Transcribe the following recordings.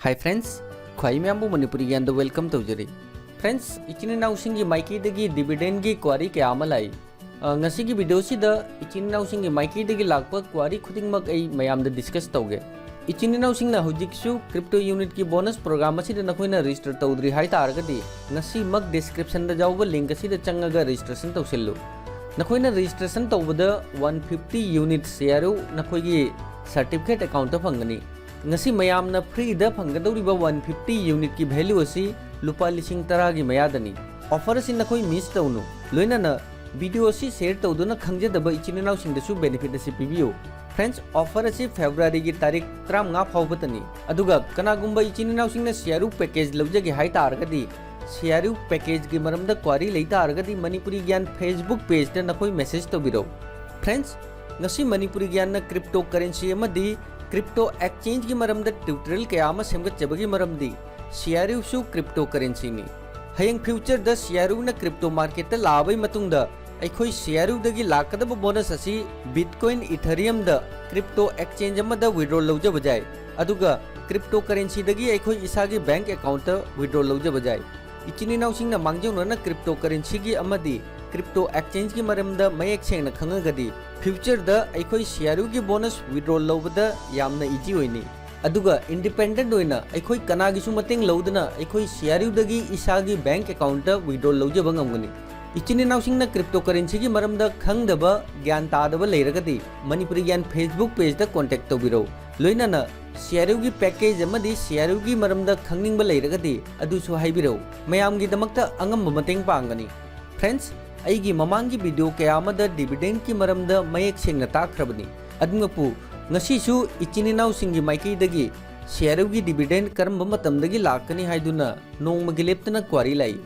Hi friends ख्वाई मैमबू मनपुरी ज्ञान welcome तौजरी फ्रेंड्स इचिन इनाउसिंगी माइकीदगी डिविडेंड की क्वारी क्या अमा लाई ngasi वीडियो सिदा इचिन इनाउसिंगी माइकीदगी लाकपा क्वारी खुदिंगमक ऐ मयामदा डिस्कस तौगे इचिन इनाउसिंगना हुजिकसु क्रिप्टो यूनिट की बोनस प्रोग्राम असिदा नखोइना रजिस्टर तौद्री हाई तारगदी ngasi मक डिस्क्रिप्शन दा जाउबा लिंक असिदा चंगागा रजिस्ट्रेशन तौसिल्लु नखोइना रजिस्ट्रेशन तौबदा 150 यूनिट शेयरो नखोइगी सर्टिफिकेट अकाउंट फंगनी ngasi mayamna free da phanggadoriba 150 unit ki value asi lupa lising tara gi mayadani offer asi nakoi miss tawnu loina na video asi share tawduna khangje daba ichininaw sing da su benefit asi pibiyo friends offer asi february gi tarik 35 phawbatani aduga kana gumba ichininaw sing na share package lawje gi hai targadi share package gi maram da query lei targadi manipuri gyan facebook page da nakoi message to biro friends ngasi manipuri gyan na cryptocurrency amadi crypto exchange की मरमद tutorial कया अमा सेमगतजबगी मरमदी शेयरू सु crypto currency नि हयंग future the शेयरू न crypto market ता लाबै मतुंग the अखोई शेयरू दगी लाकदब bonus असि bitcoin Ethereum the crypto exchange अमा द विड्रॉ लौज बजाय अदुगा क्रिप्टो करेंसी दगी अखोई इसागी बैंक अकाउंट विड्रॉ लौज बजाय इचिनि नाउसिंग न मांगजौन न क्रिप्टो करेंसी की अमदी क्रिप्टो एक्सचेंज की मरमद मयेक सेंगना खंगगदी फ्यूचर द अखोई शेयरू की बोनस विड्रॉ लौबदा यामना इजी होइनी अदुगा इंडिपेंडेंट होइना अखोई कनागिसु मतेंग लौदना अखोई शेयरू दगी इसागी बैंक अकाउंट विड्रॉ लौजब ngамगनी इचिनि नाउसिंग न क्रिप्टो करेंसी की मरमद खंगदबा ज्ञान तादबा लेरगदी मणिपुरी ज्ञान फेसबुक पेज द कांटेक्ट तौबिरो लोइना न शेयरू की पैकेज अमदी शेयरू की मरमद खंगनिंगबा लेरगदी अदुसु हाइबिरो मयामगी दमक्ता अंगम मतेंग पांगनी फ्रेंड्स अईगी ममांगी वीडियो कयामद डिविडेंड की मरमद मयेक सेंगना ताख्रबनी अदुंगपु ngasisu इचिनिनाउ सिंगी माइकीदगी शेयरगी डिविडेंड करम मतमदगी लाकनी हाइदुना नोंगमगी लेप्तना क्वारी लाई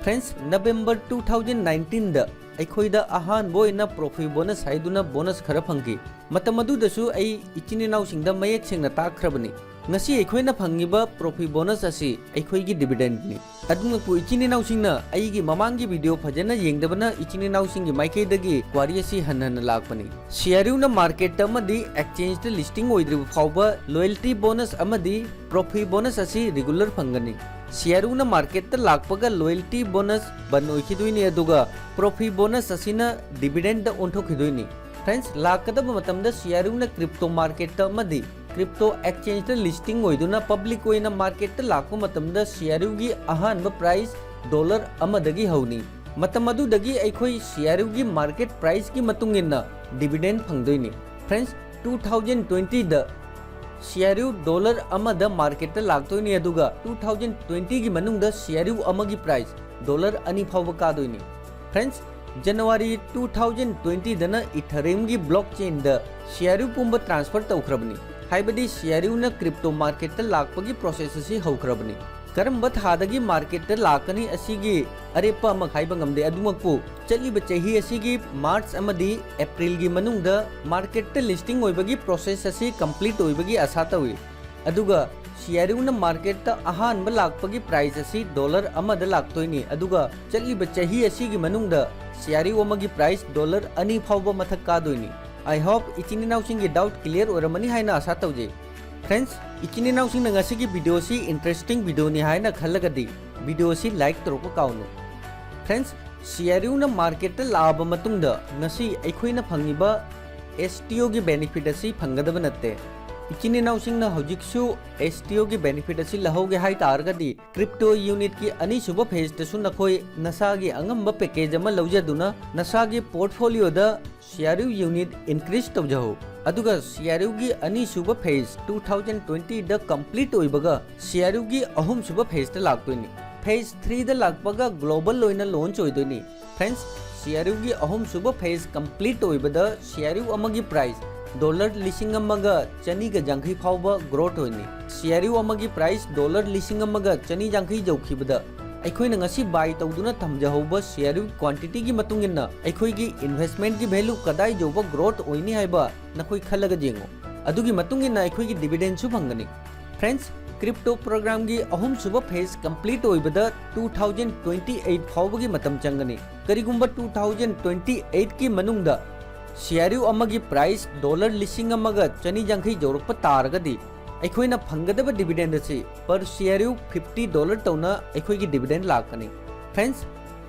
फ्रेंड्स नवंबर 2019 द अखोइदा अहान बोइना प्रॉफिट बोनस हाइदुना बोनस खरा फंगी मतमदुदसु अई इचिनिनाउ सिंगदा मयेक सेंगना ताख्रबनी ngasi अखोइना फंगिबा प्रॉफिट बोनस असि अखोइगी डिविडेंड नि अदुंगपु इचिनिनाउ सिंगना अईगी ममांगी वीडियो फजना येंगदबना इचिनिनाउ सिंगी माइकेदगी क्वारी असि हनहन लाकपनी शेयरूना मार्केट अमदी एक्सचेंज द लिस्टिंग ओइद्रिब फावबा लॉयल्टी बोनस अमदी प्रॉफिट बोनस असि रेगुलर फंगनी शेयरूना मार्केट द लाकपगा लॉयल्टी बोनस बन ओइखिदुइनी अदुगा प्रॉफिट बोनस असिना डिविडेंड द ओंथोखिदुइनी फ्रेंड्स लाकदब मतमदा शेयरूना क्रिप्टो मार्केट अमदी क्रिप्टो एक्सचेंज द लिस्टिंग होइदुना पब्लिक ओइना मार्केट लाको मतमदा शेयरूगी अहानबा प्राइस डॉलर अमदगी हौनी मतम अदुदगी अखोई शेयरूगी मार्केट प्राइस की मतुंगिना dividend फंगदोइनी friends 2020 the शेयरू dollar अमद market लाक्तोइनी अदुगा 2020 की मनुंगदा शेयरू अमगी प्राइस डॉलर अनि फावबा कादोइनी फ्रेंड्स जनवरी 2020 दना इथेरियम की ब्लॉकचेन द शेयरू पुंबा ट्रांसफर तौख्रबनी हाइबदी शेयरूना क्रिप्टो मार्केट लाकपगी प्रोसेस असि हौख्रबनी करम्बा थादगी मार्केट लाकनी असिगी अरेपा अमा हाइबा ngamde अदुमकपु चलिबा चही असिगी मार्च अमदी अप्रैल गी मनुंगदा मार्केट लिस्टिंग ओइबगी प्रोसेस असि कंप्लीट ओइबगी आशा तौई अदुगा शेयरूना मार्केट अहानबा लाकपगी प्राइस असि डॉलर अमदा लाक्तोइनी अदुगा चलिबा चही असिगी मनुंगदा शेयरू अमगी प्राइस डॉलर अनि फावबा मथक कादोइनी आई होप इचिनिनाउ सिंगी डाउट क्लियर ओरमनी हाइना आशा तौजे फ्रेंड्स इचिनिनाउ सिंग ngasi वीडियो सी इंटरेस्टिंग वीडियो नि हाइना खल्लगदी वीडियो सी लाइक तरोको काउनु फ्रेंड्स शेयरूना मार्केट लाब मतुंगदा ngasi अखोइना फंगिबा एसटीओ की बेनिफिट असि फंगदब नते इचिनिनाउ सिंगना हौजिकसु एसटीओ की बेनिफिट असि लहोगे हाइ तारगदी क्रिप्टो यूनिट की अनिसुब फेज तसु नखोइ नसागी अंगंबा पैकेज अमा लौजदुना नसागी पोर्टफोलियो द शेयरू यूनिट इंक्रीज तौजहो अदुगा शेयरू की अनिसुब फेज 2020 द कंप्लीट ओइबगा शेयरू की अहुमसुब फेज द लाक्तोइनी फेज 3 द लाकपगा ग्लोबल लोइना लॉन्च ओइदोइनी फ्रेंड्स शेयरू की अहुमसुब फेज कंप्लीट ओइबदा शेयरू अमगी प्राइस डॉलर लिसिंग अमगा चनी ग जंखै फावबा ग्रोथ होइनी शेयरू अमगी प्राइस डॉलर लिसिंग अमगा चनी जंखै जौखिबदा अखोइना ngasi बाय तौदुना थमजहौबा शेयरू क्वांटिटी की मतुंगिना अखोइगी इन्वेस्टमेंट की वैल्यू कदाई जौबा ग्रोथ ओइनी हाइबा नखोइ खलगा जेंगो अदुगी मतुंगिना अखोइगी डिविडेंड सु फंगनी फ्रेंड्स क्रिप्टो प्रोग्राम की अहुम सुब फेज कंप्लीट ओइबदा 2028 फावबगी मतम चंगनी करिगुंबा 2028 की मनुंगदा शेयरू अमगी प्राइस डॉलर लिसिंग अमगा चनी जंखै जौरकपा तारगदी अखोइना फंगदब डिविडेंड असी पर शेयर $50 तौना अखोइगी डिविडेंड लाकनी। फ्रेंड्स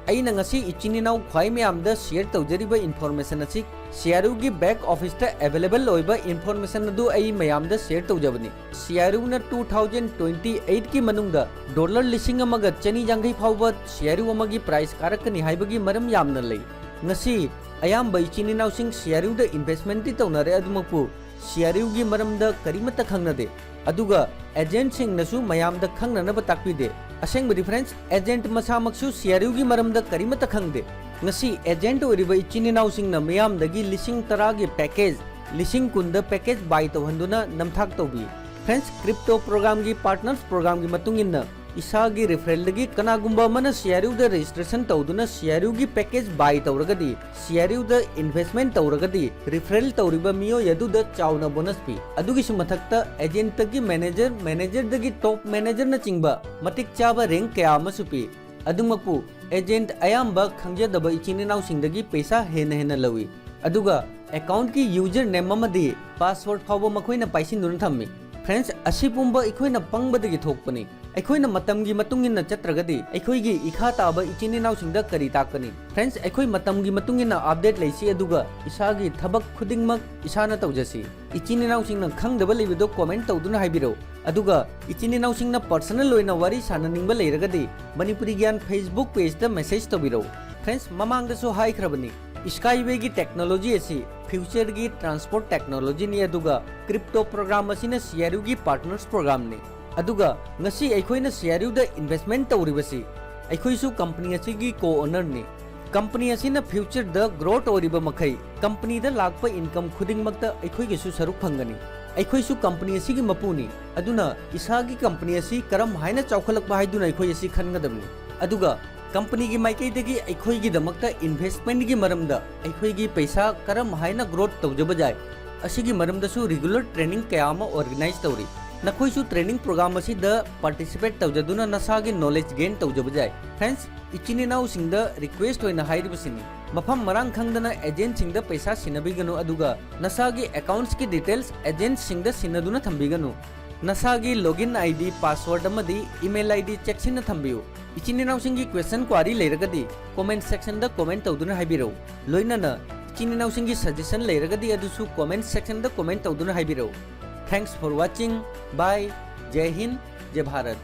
अइना ngasi इचिनिनाउ ख्वाइ मयामदा शेयर तौजरिबा इन्फॉर्मेशन असी शेयर की बैक ऑफिस ता अवेलेबल होइबा इन्फॉर्मेशन अदु अइ मयामदा शेयर तौजबनी। शेयर ना 2028 की मनुंगदा $1,200 फाउबा शेयर अमगी प्राइस कारकनी हाइबगी मरम यामना लई। ngasi अयामबा इचिनिनाउसिंग शेयर दा इन्वेस्टमेंट ति तौनरे अदुमकु शेयर की मरमदा करिमता खंगनदे अदुगा एजेंट सिंग नसु मयामदा खंगननबा ताकपिदे। असेंबदी फ्रेंड्स एजेंट मसामक्सु शेयर की मरमदा करिमता खंगदे। ngasi एजेंट ओरिबा इचिनिनाउसिंगना मयामदगी 10,000 गी पैकेज 10,000 पैकेज बाय तौहंदुना नमथाक तौबी। फ्रेंड्स क्रिप्टो प्रोग्राम की पार्टनर्स प्रोग्राम की मतुंगिन्ना इसागी रिफरल कनागुंबा मन शेयर रजिस्ट्रेशन तौदुना शेयर की पैकेज बाय तौरगदी शेयर इन्वेस्टमेंट तौरगदी रिफरल तौरिबा मियो यदुदा चाउना बोनस पी। अदुगिसु मथक्ता एजेंट की मैनेजर दगी टॉप मैनेजर न चिंगबा मतिक चाबा रैंक कया अमसु पी। अदुमकु एजेंट अयाम्बा खंगजदबा इचिनिनाउ सिंगदगी पैसा हेन लवी। अदुगा अकाउंट की यूजर नेम अमदी पासवर्ड फावबा मखोइना पाइसिनदुना थम्मी। फ्रेंड्स असिपुंबा इखोइना पंगबदगी थोकपनी। अखोइना मतमगी मतुंगिना चत्रगदी अखोइगी इखा ताबा इचिनिनाउसिंगदा करी ताकनी। फ्रेंड्स अखोइ मतमगी मतुंगिना अपडेट लैसी अदुगा इसागी थबक खुदिंगमक इसाना तौजसी। इचिनिनाउसिंगना खंगदबा लेबिदो कमेंट तौदुना हाइबिरो। अदुगा इचिनिनाउसिंगना पर्सनल लोइना वारी साननिंगबा लेरगदी मणिपुरी ज्ञान फेसबुक पेज दा मेसेज तौबिरो। फ्रेंड्स ममांगदसु हाइख्रबनी स्काईवे की टेक्नोलॉजी असी फ्यूचर की ट्रांसपोर्ट टेक्नोलॉजी ने अदुगा क्रिप्टो प्रोग्राम असिना शेयर की पार्टनर्स प्रोग्राम ने अदुगा ngasi अखोइना शेयर दा इन्वेस्टमेंट तौरिबसी अखोइसु कंपनी असी की को ओनर ने। कंपनी असिना फ्यूचर दा ग्रोथ ओरिबा मखै कंपनी दा लाकपा इनकम खुदिंगमक्ता अखोइगिसु सरुक फंगनी। अखोइसु कंपनी असी की मपुनी अदुना इसागी कंपनी असी करम हाइना चौखलकपा हाइदुना अखोइ असी खनगदबनी। अदुगा कंपनी की माइकैदगी अखोइगी दमक्ता इन्वेस्टमेंट की मरमदा अखोइगी पैसा करम हाइना ग्रोथ तौजबा जाय असिगी मरमदसु रेगुलर ट्रेनिंग कयामा ऑर्गेनाइज तौरी। नखोइसु ट्रेनिंग प्रोग्राम असी द पार्टिसिपेट तौजदुना नसागी नॉलेज गेन तौजबा जाय। फ्रेंड्स इचिनिनाउ सिंगदा रिक्वेस्ट होइना हाइरिबसिनी मफम मरांग खंगदना एजेंट सिंगदा पैसा सिनबिगनु अदुगा नसागी अकाउंट्स की डिटेल्स एजेंट सिंगदा सिनदुना थंबिगनु। नसागी लॉगिन आईडी पासवर्ड अमदी ईमेल आईडी चेक्सिन थंबियु। इचिनिनाउसिंगी क्वेश्चन क्वारी लेरगदी कमेंट सेक्शन दा कमेंट तौदुना हाइबिरो। लोइनाना इचिनिनाउसिंगी सजेशन लेरगदी अदुसु कमेंट सेक्शन दा कमेंट तौदुना हाइबिरो। Thanks for watching. बाय। जय हिंद जय भारत।